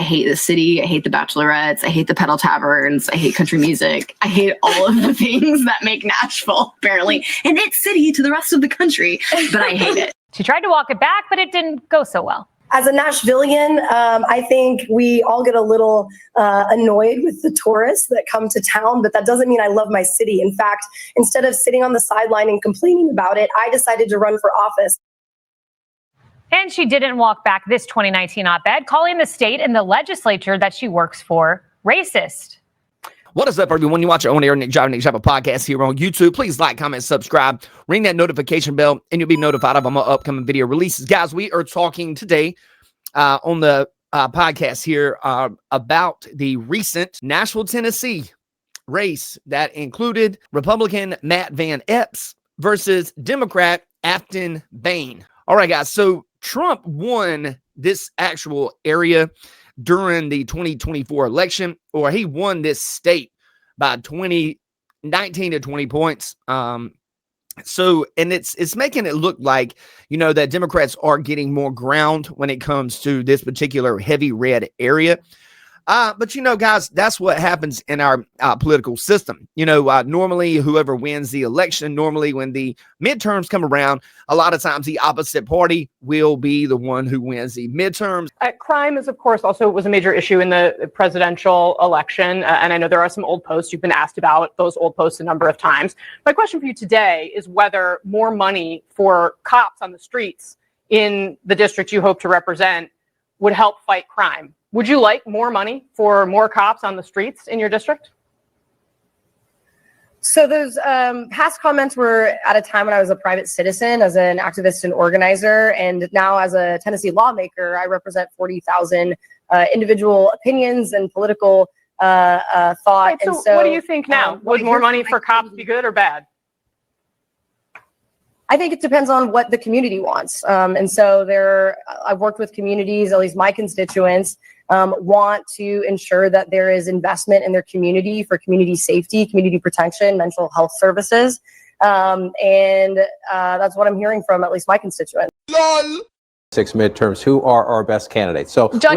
I hate the city. I hate the bachelorettes. I hate the pedal taverns. I hate country music. I hate all of the things that make Nashville apparently an it city to the rest of the country, but I hate it. She tried to walk it back, but it didn't go so well. As a Nashvilleian, I think we all get a little annoyed with the tourists that come to town, but that doesn't mean I love my city. In fact, instead of sitting on the sideline and complaining about it, I decided to run for office. And she didn't walk back this 2019 op-ed, calling the state and the legislature that she works for racist. What is up, everyone? You watch our own air Nick Java podcast here on YouTube. Please like, comment, subscribe, ring that notification bell, and you'll be notified of my upcoming video releases. Guys, we are talking today on the podcast here about the recent Nashville, Tennessee race that included Republican Matt Van Epps versus Democrat Aftyn Behn. All right, guys. So Trump won this actual area during the 2024 election, or he won this state by 19 to 20 points. So, and it's making it look like, that Democrats are getting more ground when it comes to this particular heavy red area. But guys, that's what happens in our political system. Normally whoever wins the election, normally when the midterms come around, a lot of times the opposite party will be the one who wins the midterms. Crime is, of course, also was a major issue in the presidential election. And I know there are some old posts. You've been asked about those old posts a number of times. My question for you today is whether more money for cops on the streets in the district you hope to represent would help fight crime. Would you like more money for more cops on the streets in your district? So those past comments were at a time when I was a private citizen, as an activist and organizer, and now as a Tennessee lawmaker, I represent 40,000 individual opinions and political thought. Right, and so what do you think now? Would more money for cops be good or bad? I think it depends on what the community wants. And so I've worked with communities, at least my constituents, want to ensure that there is investment in their community for community safety, community protection, mental health services. And that's what I'm hearing from at least my constituents. 6 midterms, who are our best candidates? So John,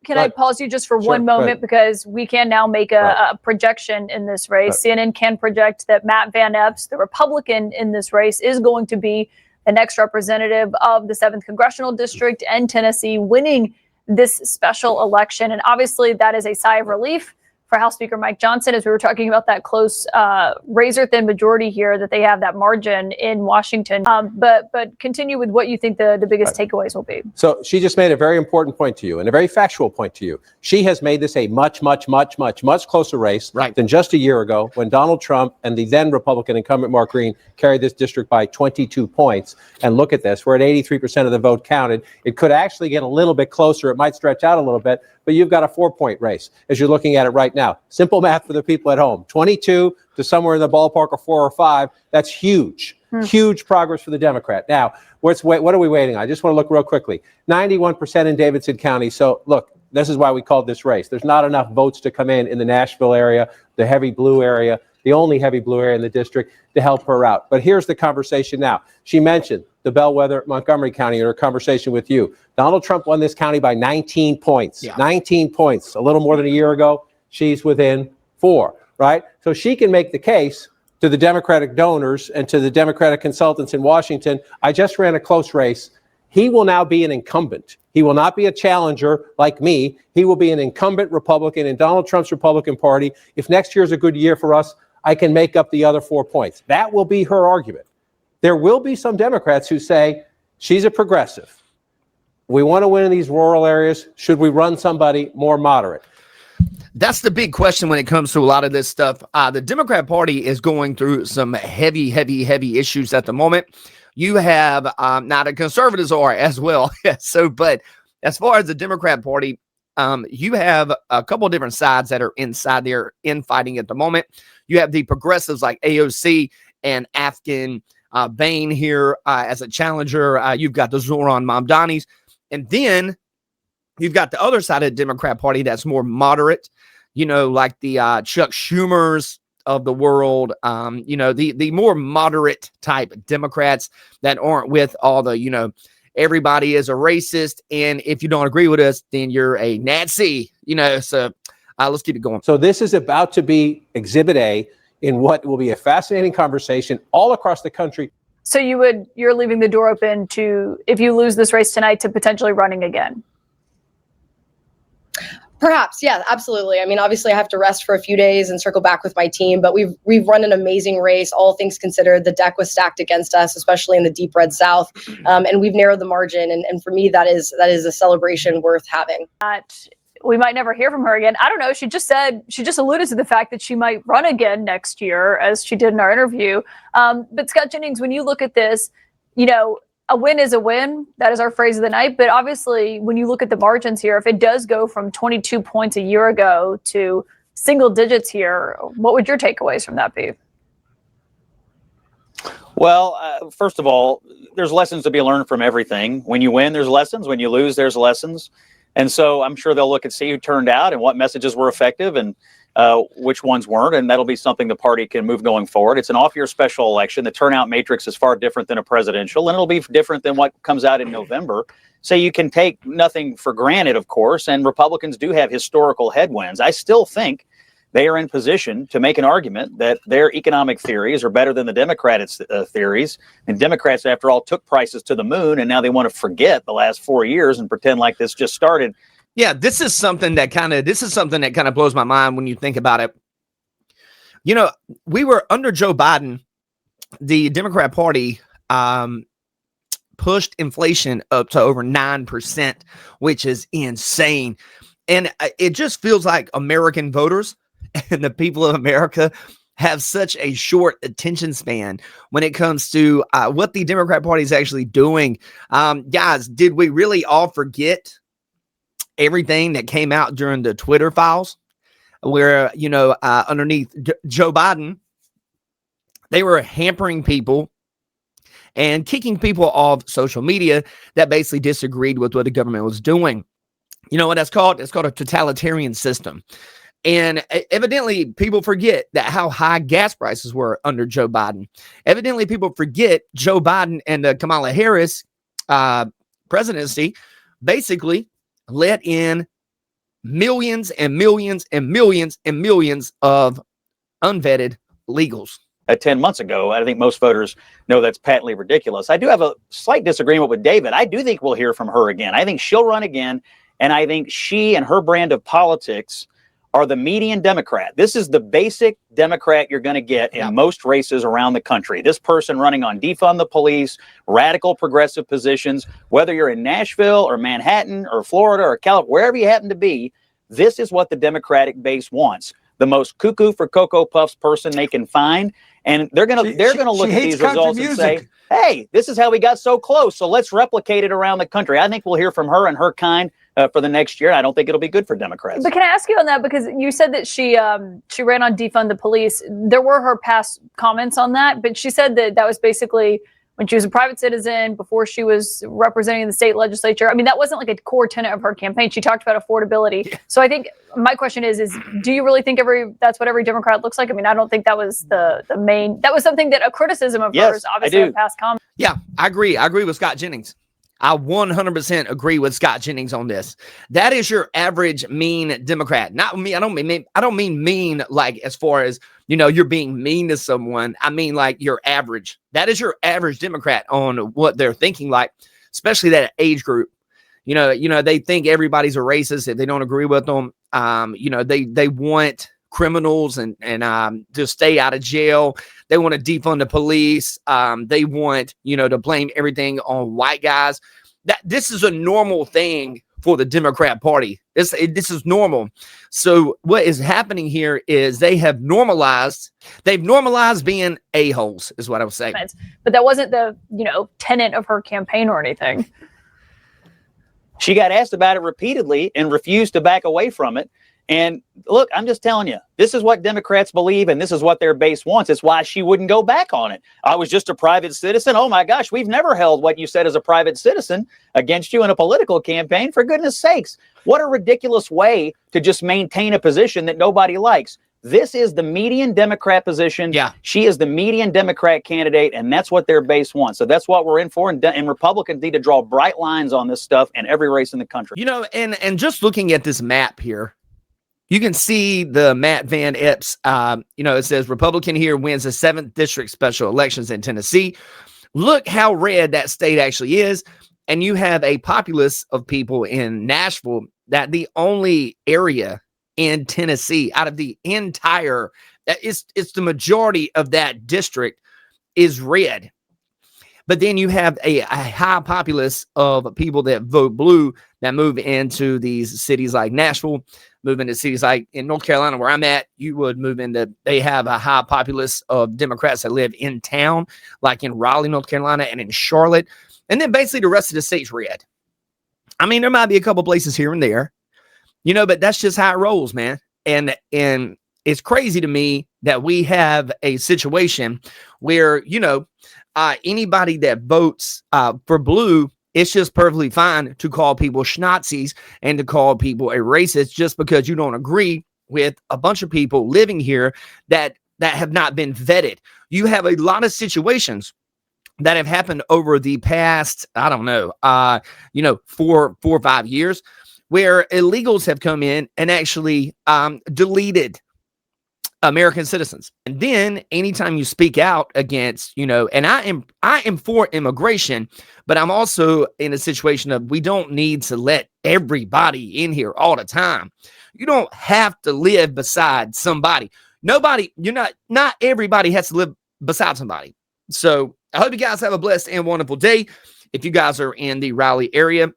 can I pause you just for one moment, because we can now make a projection in this race. CNN can project that Matt Van Epps, the Republican in this race, is going to be the next representative of the 7th Congressional District and Tennessee, winning this special election. And obviously that is a sigh of relief for House Speaker Mike Johnson, as we were talking about that close razor-thin majority here, that they have that margin in Washington. But continue with what you think the biggest takeaways will be. So she just made a very important point to you and a very factual point to you. She has made this a much closer race than just a year ago, when Donald Trump and the then Republican incumbent Mark Green carried this district by 22 points. And look at this. We're at 83% of the vote counted. It could actually get a little bit closer. It might stretch out a little bit, but you've got a 4-point race as you're looking at it right now. Simple math for the people at home. 22 to somewhere in the ballpark of 4 or 5. That's huge. Huge progress for the Democrat. Now, what are we waiting on? I just want to look real quickly. 91% in Davidson County. So look, this is why we called this race. There's not enough votes to come in the Nashville area, the heavy blue area, the only heavy blue area in the district, to help her out. But here's the conversation now. She mentioned the bellwether Montgomery County in her conversation with you. Donald Trump won this county by 19 points. 19 points, a little more than a year ago. She's within 4, right? So she can make the case to the Democratic donors and to the Democratic consultants in Washington. I just ran a close race. He will now be an incumbent. He will not be a challenger like me. He will be an incumbent Republican in Donald Trump's Republican Party. If next year's a good year for us, I can make up the other 4 points. That will be her argument. There will be some Democrats who say, she's a progressive. We want to win in these rural areas. Should we run somebody more moderate? That's the big question when it comes to a lot of this stuff. The Democrat Party is going through some heavy issues at the moment. You have now the conservatives are as well. But as far as the Democrat Party, you have a couple of different sides that are inside there infighting at the moment. You have the progressives like AOC and Aftyn Behn here as a challenger. You've got the Zoran Mamdanis. And then you've got the other side of the Democrat Party that's more moderate, like the Chuck Schumers of the world, the more moderate type Democrats that aren't with all the, everybody is a racist. And if you don't agree with us, then you're a Nazi, so let's keep it going. So this is about to be Exhibit A in what will be a fascinating conversation all across the country. So you're leaving the door open to, if you lose this race tonight, to potentially running again? Perhaps, yeah, absolutely. I mean, obviously I have to rest for a few days and circle back with my team, but we've run an amazing race, all things considered. The deck was stacked against us, especially in the deep red South, and we've narrowed the margin. And for me, that is a celebration worth having. We might never hear from her again. I don't know. She just alluded to the fact that she might run again next year, as she did in our interview. But Scott Jennings, when you look at this, a win is a win. That is our phrase of the night. But obviously, when you look at the margins here, if it does go from 22 points a year ago to single digits here, what would your takeaways from that be? Well, first of all, there's lessons to be learned from everything. When you win, there's lessons. When you lose, there's lessons. And so I'm sure they'll look and see who turned out and what messages were effective and which ones weren't. And that'll be something the party can move going forward. It's an off-year special election. The turnout matrix is far different than a presidential, and it'll be different than what comes out in November. So you can take nothing for granted, of course, and Republicans do have historical headwinds. I still think they are in position to make an argument that their economic theories are better than the Democrats' theories. And Democrats, after all, took prices to the moon, and now they want to forget the last 4 years and pretend like this just started. Yeah, this is something that kind of blows my mind when you think about it. We were under Joe Biden, the Democrat Party pushed inflation up to over 9%, which is insane. And it just feels like American voters and the people of America have such a short attention span when it comes to what the Democrat Party is actually doing. Guys, did we really all forget everything that came out during the Twitter files where, underneath Joe Biden, they were hampering people and kicking people off social media that basically disagreed with what the government was doing. You know what that's called? It's called a totalitarian system. And evidently people forget that how high gas prices were under Joe Biden. Evidently people forget Joe Biden and the Kamala Harris presidency basically let in millions and millions and millions and millions of unvetted illegals. 10 months ago, I think most voters know that's patently ridiculous. I do have a slight disagreement with David. I do think we'll hear from her again. I think she'll run again. And I think she and her brand of politics are the median Democrat. This is the basic Democrat you're going to get in most races around the country. This person running on defund the police, radical progressive positions, whether you're in Nashville or Manhattan or Florida or California, wherever you happen to be, this is what the Democratic base wants. The most cuckoo for Cocoa Puffs person they can find. And they're going to look at these results and say, hey, this is how we got so close. So let's replicate it around the country. I think we'll hear from her and her kind for the next year. I don't think it'll be good for Democrats. But can I ask you on that? Because you said that she ran on defund the police. There were her past comments on that, but she said that was basically when she was a private citizen, before she was representing the state legislature. I mean, that wasn't like a core tenet of her campaign. She talked about affordability. Yeah. So I think my question is do you really think that's what every Democrat looks like? I mean, I don't think that was the main, that was something that a criticism of hers, obviously, in past comments. Yeah, I agree. I agree with Scott Jennings. I 100% agree with Scott Jennings on this. That is your average mean Democrat. Not me. I don't mean mean like as far as, you're being mean to someone. I mean like your average. That is your average Democrat on what they're thinking like, especially that age group. They think everybody's a racist if they don't agree with them. They want criminals and to stay out of jail. They want to defund the police. They want, to blame everything on white guys. This is a normal thing for the Democrat Party. This is normal. So what is happening here is they've normalized being a-holes is what I was saying. But that wasn't the, tenet of her campaign or anything. She got asked about it repeatedly and refused to back away from it. And look, I'm just telling you, this is what Democrats believe, and this is what their base wants. It's why she wouldn't go back on it. I was just a private citizen. Oh, my gosh, we've never held what you said as a private citizen against you in a political campaign. For goodness sakes, what a ridiculous way to just maintain a position that nobody likes. This is the median Democrat position. Yeah. She is the median Democrat candidate, and that's what their base wants. So that's what we're in for. And Republicans need to draw bright lines on this stuff in every race in the country. You know, and just looking at this map here, you can see the Matt Van Epps, you know, it says Republican here wins the 7th district special elections in Tennessee. Look how red that state actually is. And you have a populace of people in Nashville that the only area in Tennessee out of the entire, it's the majority of that district is red. But then you have a high populace of people that vote blue that move into these cities like Nashville, move into cities like in North Carolina, where I'm at, you would move into, they have a high populace of Democrats that live in town, like in Raleigh, North Carolina, and in Charlotte. And then basically the rest of the state's red. I mean, there might be a couple places here and there, you know, but that's just how it rolls, man. And it's crazy to me that we have a situation where, you know, anybody that votes for blue, it's just perfectly fine to call people schnazis and to call people a racist just because you don't agree with a bunch of people living here that have not been vetted. You have a lot of situations that have happened over the past, I don't know, you know, 4 or 5 years where illegals have come in and actually deleted American citizens. And then anytime you speak out against, you know, and I am for immigration, but I'm also in a situation of we don't need to let everybody in here all the time. You don't have to live beside somebody. Nobody, not everybody has to live beside somebody. So I hope you guys have a blessed and wonderful day. If you guys are in the Raleigh area,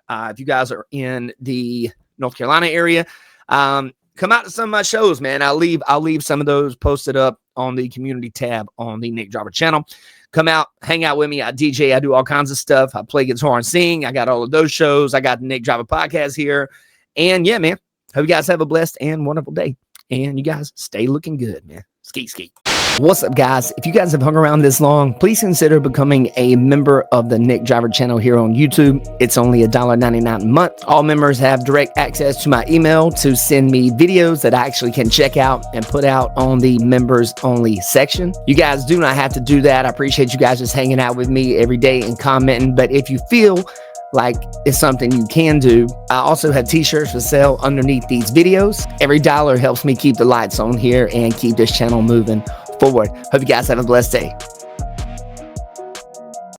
if you guys are in the North Carolina area, come out to some of my shows, man. I'll leave some of those posted up on the community tab on the Nick Driver channel. Come out, hang out with me. I DJ, I do all kinds of stuff. I play guitar and sing. I got all of those shows. I got the Nick Driver podcast here. And yeah, man, hope you guys have a blessed and wonderful day. And you guys stay looking good, man. Skeet, skeet. What's up, guys? If you guys have hung around this long, please consider becoming a member of the Nick Driver channel here on YouTube. It's only $1.99 a month. All members have direct access to my email to send me videos that I actually can check out and put out on the members only section. You guys do not have to do that. I appreciate you guys just hanging out with me every day and commenting. But if you feel like it's something you can do, I also have t-shirts for sale underneath these videos. Every dollar helps me keep the lights on here and keep this channel moving forward. Hope you guys have a blessed day.